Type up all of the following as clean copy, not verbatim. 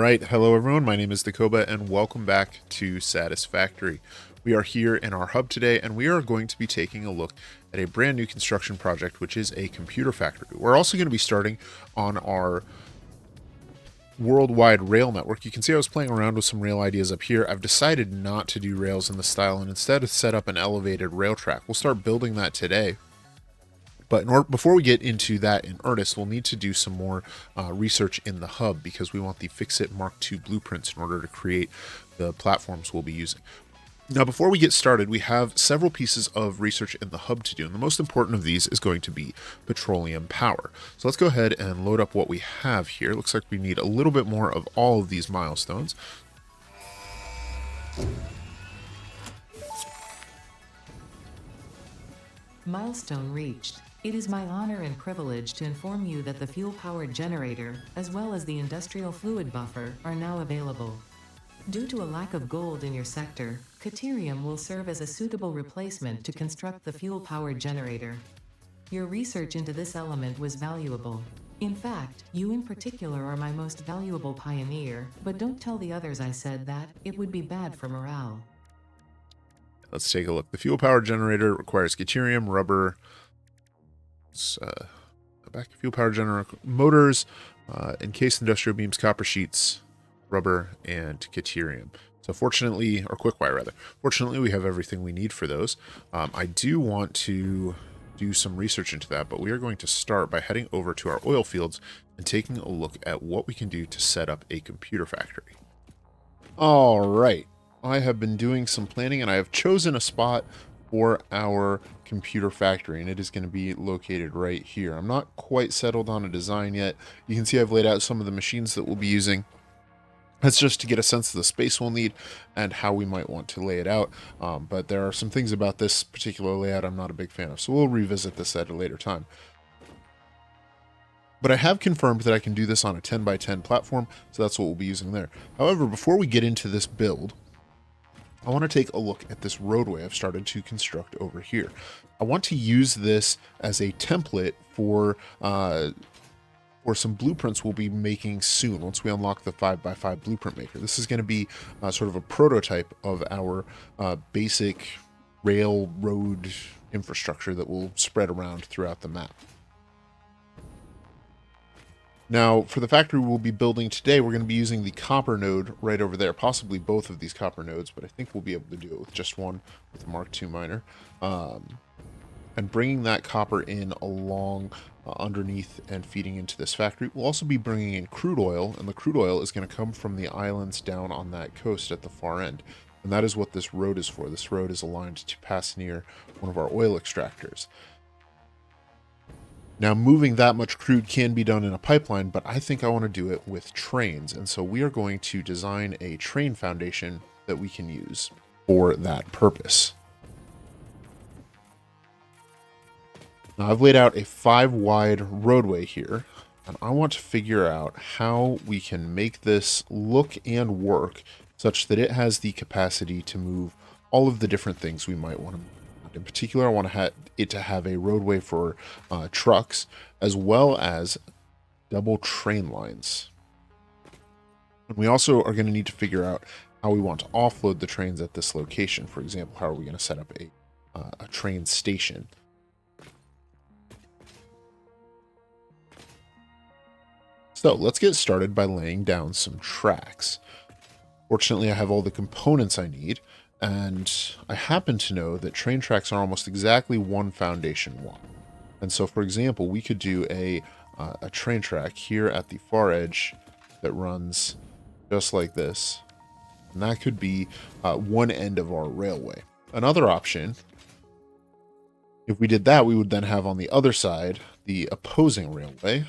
Alright, hello everyone, my name is Dakoba and welcome back to Satisfactory. We are here in our hub today and we are going to be taking a look at a brand new construction project, which is a computer factory. We're also going to be starting on our worldwide rail network. You can see I was playing around with some rail ideas up here. I've decided not to do rails in the style and instead set up an elevated rail track. We'll start building that today. But before we get into that in earnest, we'll need to do some more research in the hub because we want the Fix-It Mark II blueprints in order to create the platforms we'll be using. Now, before we get started, we have several pieces of research in the hub to do, and the most important of these is going to be petroleum power. So let's go ahead and load up what we have here. Looks like we need a little bit more of all of these milestones. Milestone reached. It is my honor and privilege to inform you that the fuel-powered generator, as well as the industrial fluid buffer, are now available. Due to a lack of gold in your sector, Caterium will serve as a suitable replacement to construct the fuel-powered generator. Your research into this element was valuable. In fact, you in particular are my most valuable pioneer, but don't tell the others I said that, it would be bad for morale. Let's take a look. The fuel-powered generator requires Caterium, rubber, back fuel power generator, motors, encased industrial beams, copper sheets, rubber, and Caterium. So fortunately, or quick wire rather, fortunately we have everything we need for those. I do want to do some research into that, but we are going to start by heading over to our oil fields and taking a look at what we can do to set up a computer factory. All right, I have been doing some planning and I have chosen a spot for our computer factory, and it is going to be located right here. I'm not quite settled on a design yet. You can see I've laid out some of the machines that we'll be using. That's just to get a sense of the space we'll need and how we might want to lay it out. But there are some things about this particular layout I'm not a big fan of, so we'll revisit this at a later time. But I have confirmed that I can do this on a 10x10 platform, so that's what we'll be using there. However, before we get into this build, I want to take a look at this roadway I've started to construct over here. I want to use this as a template for some blueprints we'll be making soon once we unlock the 5x5 blueprint maker. This is going to be sort of a prototype of our basic railroad infrastructure that will spread around throughout the map. Now, for the factory we'll be building today, we're going to be using the copper node right over there, possibly both of these copper nodes, but I think we'll be able to do it with just one with the Mark II miner. And bringing that copper in along underneath and feeding into this factory. We'll also be bringing in crude oil, and the crude oil is going to come from the islands down on that coast at the far end. And that is what this road is for. This road is aligned to pass near one of our oil extractors. Now, moving that much crude can be done in a pipeline, but I think I want to do it with trains. And so we are going to design a train foundation that we can use for that purpose. Now, I've laid out a 5-wide roadway here, and I want to figure out how we can make this look and work such that it has the capacity to move all of the different things we might want to move. In particular, I want it to have a roadway for trucks, as well as double train lines. And we also are going to need to figure out how we want to offload the trains at this location. For example, how are we going to set up a train station? So let's get started by laying down some tracks. Fortunately, I have all the components I need. And I happen to know that train tracks are almost exactly one foundation wide. And so, for example, we could do a train track here at the far edge that runs just like this. And that could be one end of our railway. Another option, if we did that, we would then have on the other side the opposing railway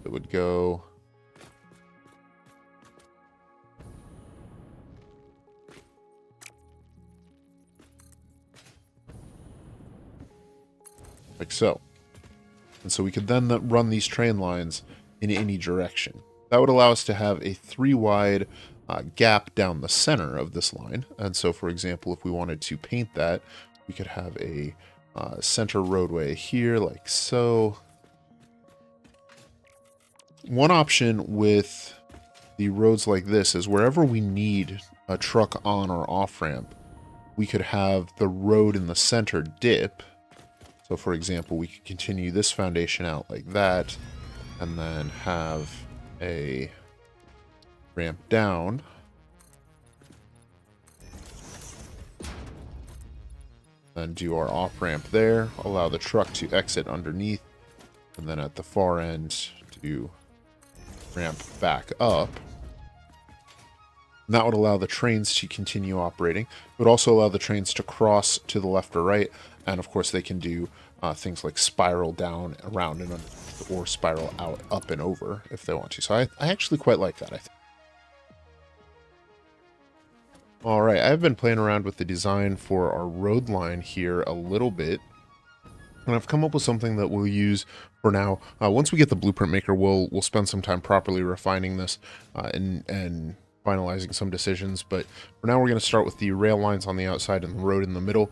that would go like so. And so we could then run these train lines in any direction. That would allow us to have a 3-wide gap down the center of this line. And so, for example, if we wanted to paint that, we could have a center roadway here like so. One option with the roads like this is wherever we need a truck on or off ramp, we could have the road in the center dip. So for example, we could continue this foundation out like that, and then have a ramp down. Then do our off ramp there, allow the truck to exit underneath, and then at the far end to ramp back up. And that would allow the trains to continue operating. It would also allow the trains to cross to the left or right, and of course they can do things like spiral down, around, and or spiral out, up and over if they want to. So I actually quite like that, I think. Alright, I've been playing around with the design for our road line here a little bit, and I've come up with something that we'll use for now. Once we get the blueprint maker, we'll spend some time properly refining this and finalizing some decisions. But for now, we're going to start with the rail lines on the outside and the road in the middle.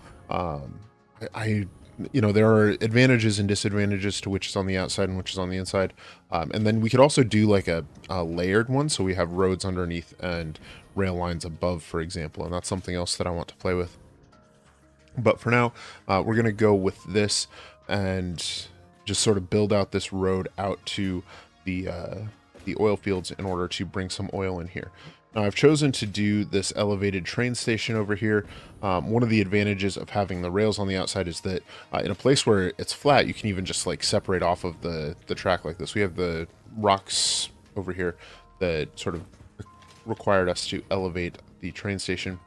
You know, there are advantages and disadvantages to which is on the outside and which is on the inside. And then we could also do like a layered one, so we have roads underneath and rail lines above, for example. And that's something else that I want to play with. But for now, we're going to go with this and just sort of build out this road out to the oil fields in order to bring some oil in here. Now, I've chosen to do this elevated train station over here. One of the advantages of having the rails on the outside is that in a place where it's flat, you can even just like separate off of the track like this. We have the rocks over here that sort of required us to elevate the train station,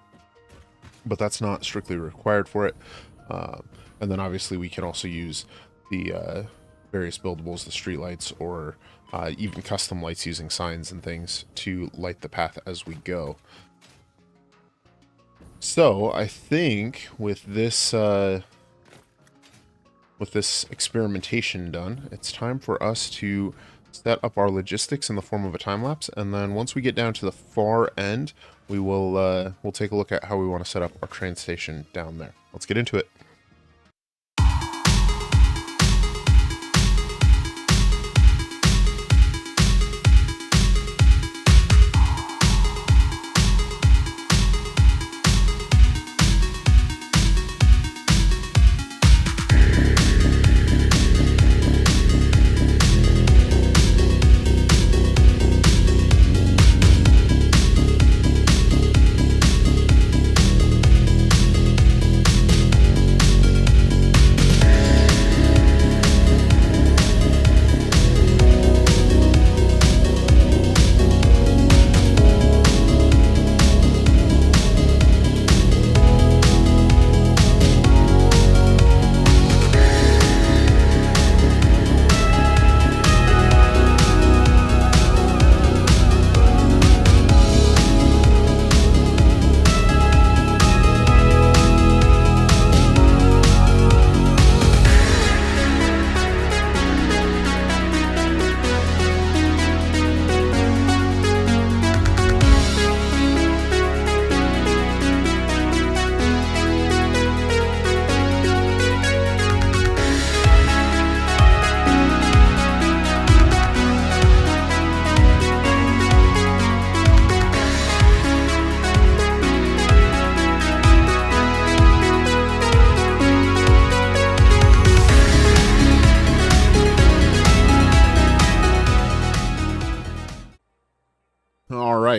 but that's not strictly required for it. And then obviously we can also use the various buildables, the street lights, or even custom lights using signs and things to light the path as we go. So I think with this experimentation done, it's time for us to set up our logistics in the form of a time lapse, and then once we get down to the far end, we will we'll take a look at how we want to set up our train station down there. Let's get into it.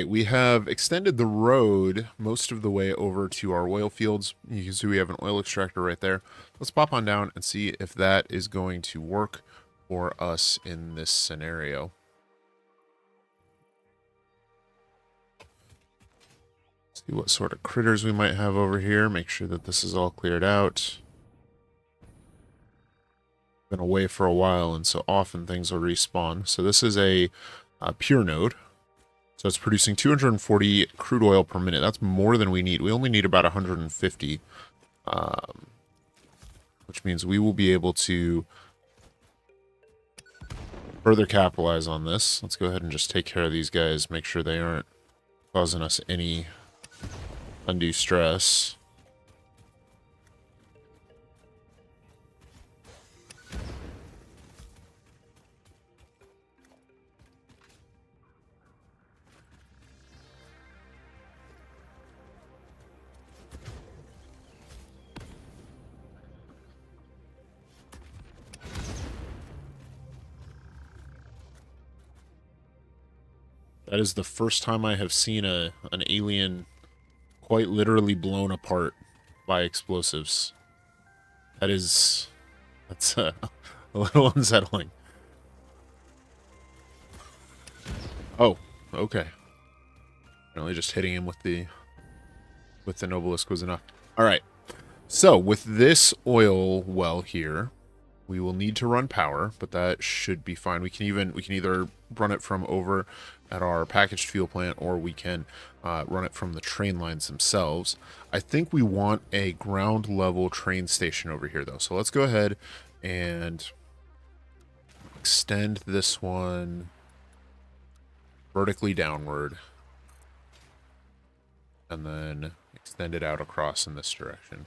We have extended the road most of the way over to our oil fields. You can see we have an oil extractor right there. Let's pop on down and see if that is going to work for us in this scenario. See what sort of critters we might have over here. Make sure that this is all cleared out. Been away for a while, and so often things will respawn. So this is a pure node. So it's producing 240 crude oil per minute. That's more than we need. We only need about 150, which means we will be able to further capitalize on this. Let's go ahead and just take care of these guys, make sure they aren't causing us any undue stress. That is the first time I have seen an alien quite literally blown apart by explosives. That's a little unsettling. Oh, okay. Apparently just hitting him with the Nobelisk was enough. All right. So with this oil well here, we will need to run power, but that should be fine. We can either run it from over at our packaged fuel plant, or we can run it from the train lines themselves. I think we want a ground level train station over here though. So let's go ahead and extend this one vertically downward, and then extend it out across in this direction.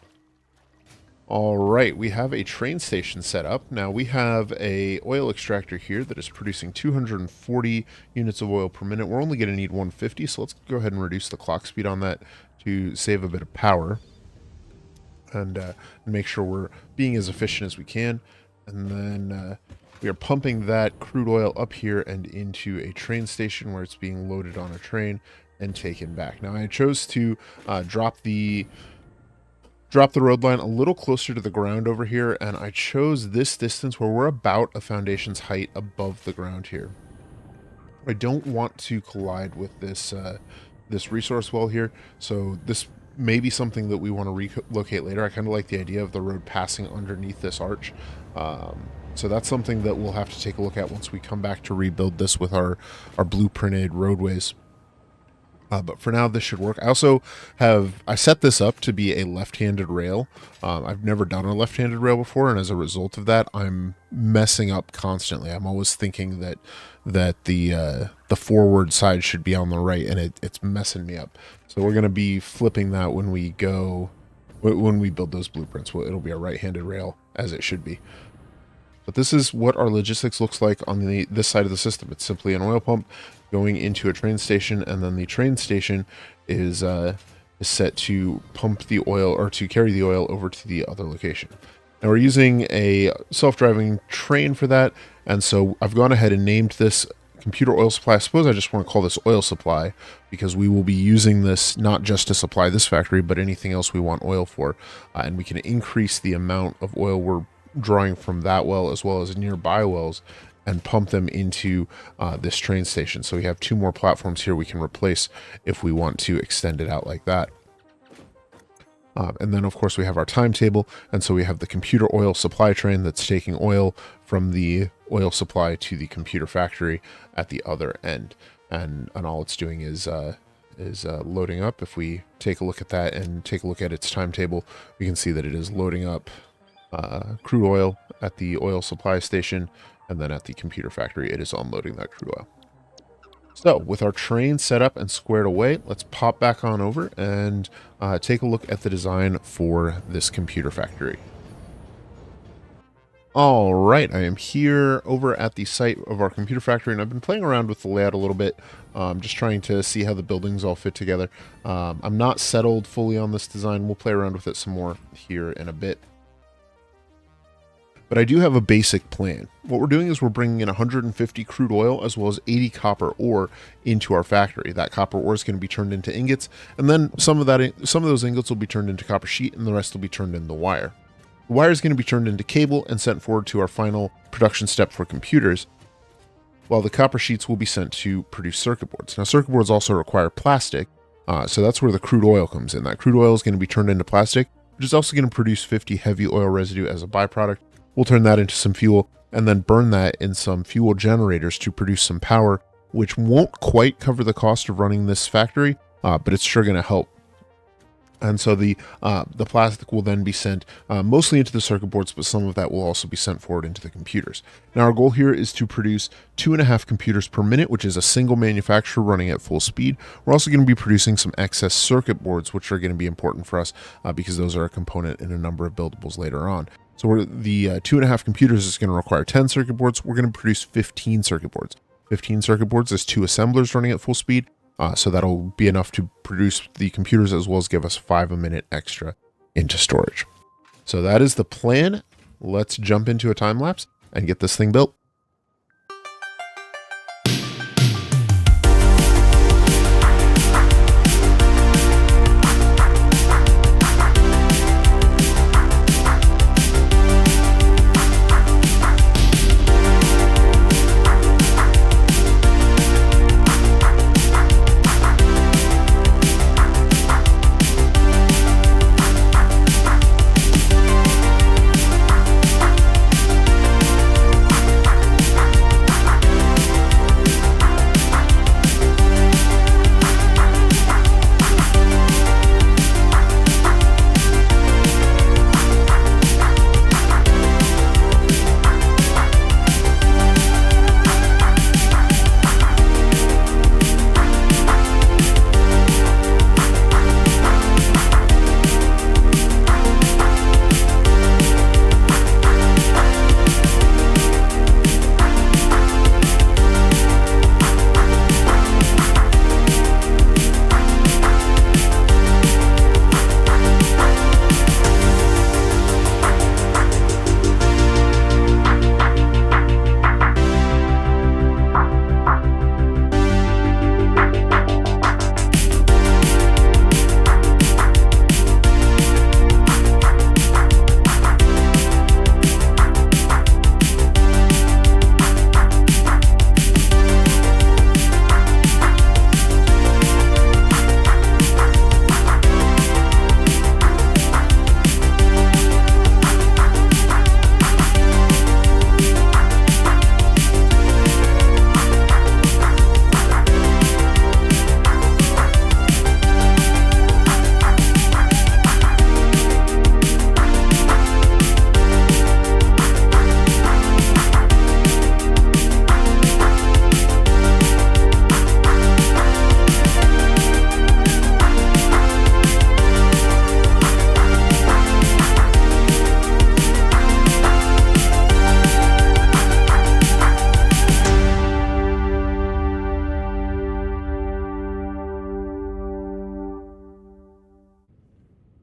All right, we have a train station set up. Now we have a oil extractor here that is producing 240 units of oil per minute. We're only going to need 150, so let's go ahead and reduce the clock speed on that to save a bit of power and make sure we're being as efficient as we can. And then we are pumping that crude oil up here and into a train station where it's being loaded on a train and taken back. Now I chose to drop the road line a little closer to the ground over here, and I chose this distance where we're about a foundation's height above the ground here. I don't want to collide with this this resource well here, so this may be something that we want to relocate later. I kind of like the idea of the road passing underneath this arch, so that's something that we'll have to take a look at once we come back to rebuild this with our blueprinted roadways. But for now, this should work. I set this up to be a left-handed rail. I've never done a left-handed rail before, and as a result of that, I'm messing up constantly. I'm always thinking that the forward side should be on the right, and it's messing me up. So we're going to be flipping that when we build those blueprints. Well, it'll be a right-handed rail, as it should be. But this is what our logistics looks like on this side of the system. It's simply an oil pump going into a train station, and then the train station is set to pump the oil, or to carry the oil over to the other location. Now we're using a self-driving train for that, and so I've gone ahead and named this computer oil supply. I suppose I just want to call this oil supply, because we will be using this not just to supply this factory, but anything else we want oil for, and we can increase the amount of oil we're drawing from that well as well as nearby wells and pump them into this train station. So we have 2 more platforms here we can replace if we want to extend it out like that. And then of course we have our timetable, and so we have the computer oil supply train that's taking oil from the oil supply to the computer factory at the other end, and all it's doing is loading up. If we take a look at that and take a look at its timetable, we can see that it is loading up crude oil at the oil supply station, and then at the computer factory it is unloading that crude oil. So with our train set up and squared away, let's pop back on over and take a look at the design for this computer factory. All right, I am here over at the site of our computer factory, and I've been playing around with the layout a little bit, just trying to see how the buildings all fit together. I'm not settled fully on this design. We'll play around with it some more here in a bit. But I do have a basic plan. What we're doing is we're bringing in 150 crude oil as well as 80 copper ore into our factory. That copper ore is going to be turned into ingots, and then some of those ingots will be turned into copper sheet, and the rest will be turned into wire. The wire is going to be turned into cable and sent forward to our final production step for computers, while the copper sheets will be sent to produce circuit boards. Now, circuit boards also require plastic, so that's where the crude oil comes in. That crude oil is going to be turned into plastic, which is also going to produce 50 heavy oil residue as a byproduct. We'll turn that into some fuel and then burn that in some fuel generators to produce some power, which won't quite cover the cost of running this factory, but it's sure going to help. And so the plastic will then be sent mostly into the circuit boards, but some of that will also be sent forward into the computers. Now our goal here is to produce 2.5 computers per minute, which is a single manufacturer running at full speed. We're also going to be producing some excess circuit boards, which are going to be important for us because those are a component in a number of buildables later on. So the 2.5 computers is going to require 10 circuit boards. We're going to produce 15 circuit boards. 15 circuit boards is 2 assemblers running at full speed. So that'll be enough to produce the computers as well as give us 5 a minute extra into storage. So that is the plan. Let's jump into a time lapse and get this thing built.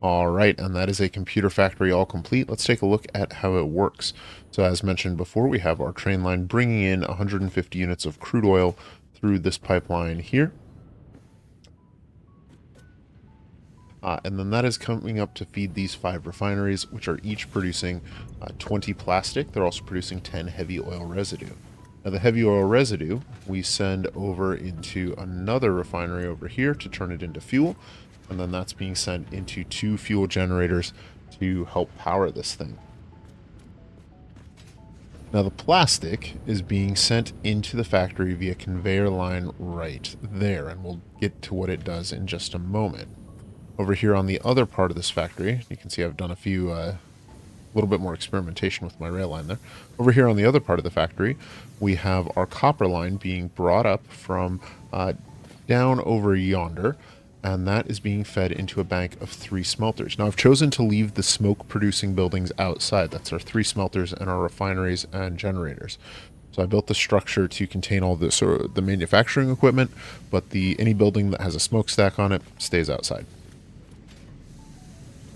All right, and that is a computer factory all complete. Let's take a look at how it works. So as mentioned before, we have our train line bringing in 150 units of crude oil through this pipeline here. And then that is coming up to feed these 5 refineries, which are each producing 20 plastic. They're also producing 10 heavy oil residue. Now the heavy oil residue we send over into another refinery over here to turn it into fuel. And then that's being sent into 2 fuel generators to help power this thing. Now the plastic is being sent into the factory via conveyor line right there, and we'll get to what it does in just a moment. Over here on the other part of this factory, you can see I've done a few, little bit more experimentation with my rail line there. Over here on the other part of the factory, we have our copper line being brought up from down over yonder, and that is being fed into a bank of 3 smelters. Now I've chosen to leave the smoke producing buildings outside. That's our 3 smelters and our refineries and generators. So I built the structure to contain all this, or the manufacturing equipment, but any building that has a smokestack on it stays outside.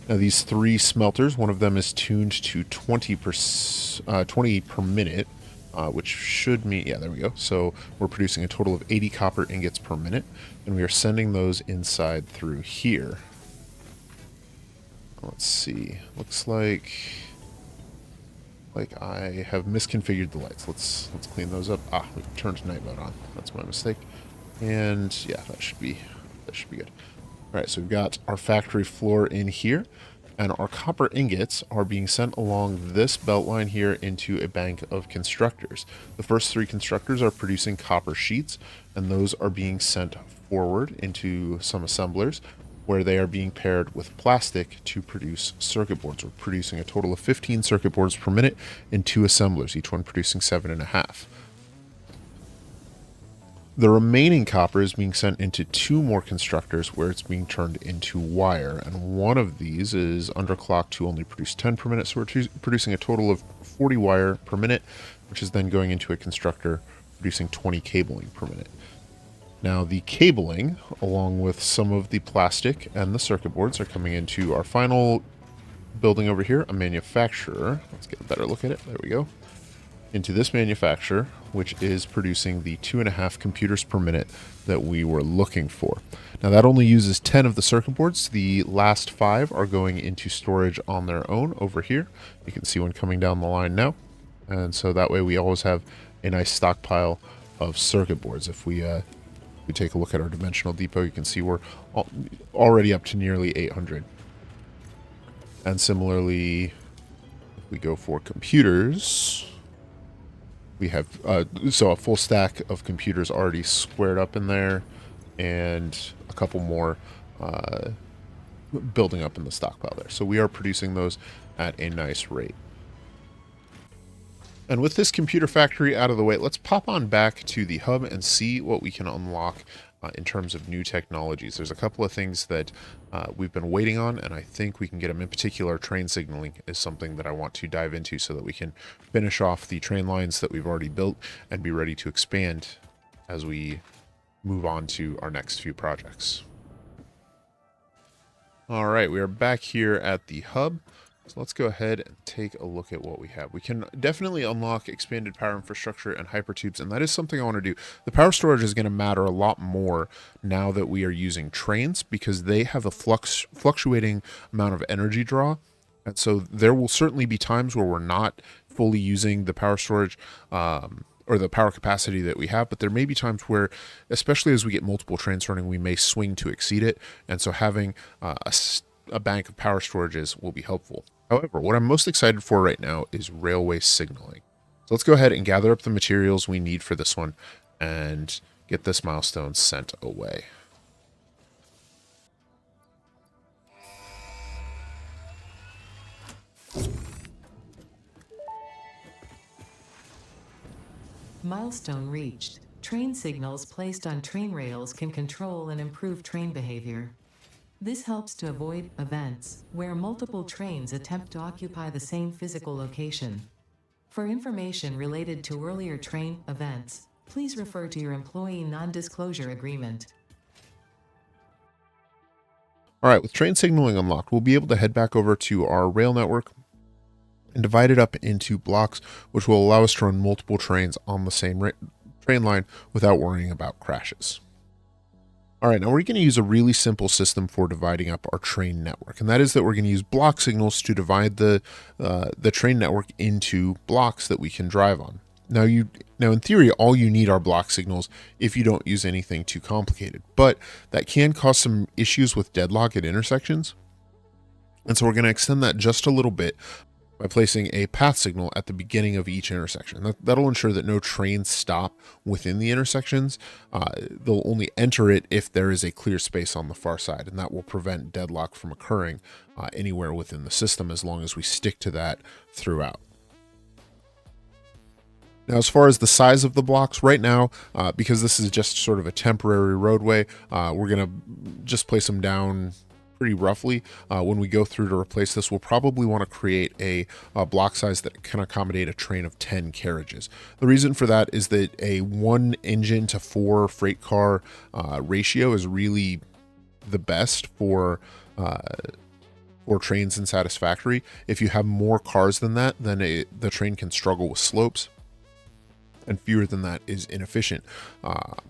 Now these 3 smelters, one of them is tuned to 20 per minute, which should mean, yeah, there we go. So we're producing a total of 80 copper ingots per minute, and we are sending those inside through here. Let's see. Looks like I have misconfigured the lights. Let's clean those up. We turned night mode on. That's my mistake. And yeah, that should be good. All right, so we've got our factory floor in here, and our copper ingots are being sent along this belt line here into a bank of constructors. The first 3 constructors are producing copper sheets, and those are being sent forward into some assemblers where they are being paired with plastic to produce circuit boards. We're producing a total of 15 circuit boards per minute in 2 assemblers, each one producing 7.5. The remaining copper is being sent into 2 more constructors where it's being turned into wire, and one of these is underclocked to only produce 10 per minute, so we're producing a total of 40 wire per minute, which is then going into a constructor producing 20 cabling per minute. Now the cabling, along with some of the plastic and the circuit boards, are coming into our final building over here, a manufacturer. Let's get a better look at it. There we go. Into this manufacturer, which is producing the 2.5 computers per minute that we were looking for. Now that only uses 10 of the circuit boards. The last 5 are going into storage on their own over here. You can see one coming down the line now. And so that way we always have a nice stockpile of circuit boards. If we take a look at our dimensional depot, you can see we're already up to nearly 800. And similarly, if we go for computers, we have so a full stack of computers already squared up in there, and a couple more building up in the stockpile there. So we are producing those at a nice rate. And with this computer factory out of the way, let's pop on back to the hub and see what we can unlock in terms of new technologies. There's a couple of things that we've been waiting on, and I think we can get them. In particular, train signaling is something that I want to dive into so that we can finish off the train lines that we've already built and be ready to expand as we move on to our next few projects. All right, we are back here at the hub. So let's go ahead and take a look at what we have. We can definitely unlock expanded power infrastructure and hypertubes, and that is something I want to do. The power storage is going to matter a lot more now that we are using trains, because they have a fluctuating amount of energy draw. And so there will certainly be times where we're not fully using the power storage or the power capacity that we have, but there may be times where, especially as we get multiple trains running, we may swing to exceed it. And so having a bank of power storages will be helpful. However, what I'm most excited for right now is railway signaling. So let's go ahead and gather up the materials we need for this one and get this milestone sent away. Milestone reached. Train signals placed on train rails can control and improve train behavior. This helps to avoid events where multiple trains attempt to occupy the same physical location. For information related to earlier train events, please refer to your employee non-disclosure agreement. All right, with train signaling unlocked, we'll be able to head back over to our rail network and divide it up into blocks, which will allow us to run multiple trains on the same train line without worrying about crashes. All right, now we're going to use a really simple system for dividing up our train network, and that is that we're going to use block signals to divide the train network into blocks that we can drive on. Now, in theory, all you need are block signals if you don't use anything too complicated, but that can cause some issues with deadlock at intersections. And so we're going to extend that just a little bit by placing a path signal at the beginning of each intersection. That'll ensure that no trains stop within the intersections. They'll only enter it if there is a clear space on the far side, and that will prevent deadlock from occurring anywhere within the system as long as we stick to that throughout. Now, as far as the size of the blocks, right now, because this is just sort of a temporary roadway, we're going to just place them down pretty roughly. When we go through to replace this, we'll probably want to create a block size that can accommodate a train of 10 carriages. The reason for that is that a 1 engine to 4 freight car ratio is really the best for trains in Satisfactory. If you have more cars than that, then the train can struggle with slopes, and fewer than that is inefficient. Now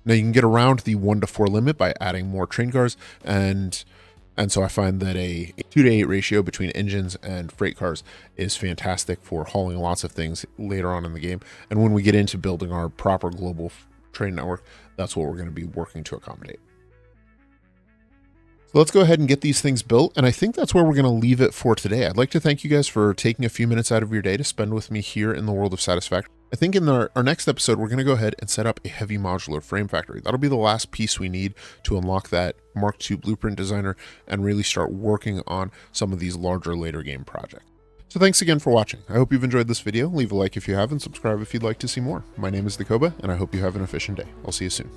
you can get around the 1 to 4 limit by adding more train cars, and so I find that a 2 to 8 ratio between engines and freight cars is fantastic for hauling lots of things later on in the game. And when we get into building our proper global train network, that's what we're going to be working to accommodate. So let's go ahead and get these things built, and I think that's where we're going to leave it for today. I'd like to thank you guys for taking a few minutes out of your day to spend with me here in the world of Satisfactory. I think in our next episode, we're going to go ahead and set up a heavy modular frame factory. That'll be the last piece we need to unlock that Mark II blueprint designer and really start working on some of these larger later game projects. So thanks again for watching. I hope you've enjoyed this video. Leave a like if you have, and subscribe if you'd like to see more. My name is Dakoba, and I hope you have an efficient day. I'll see you soon.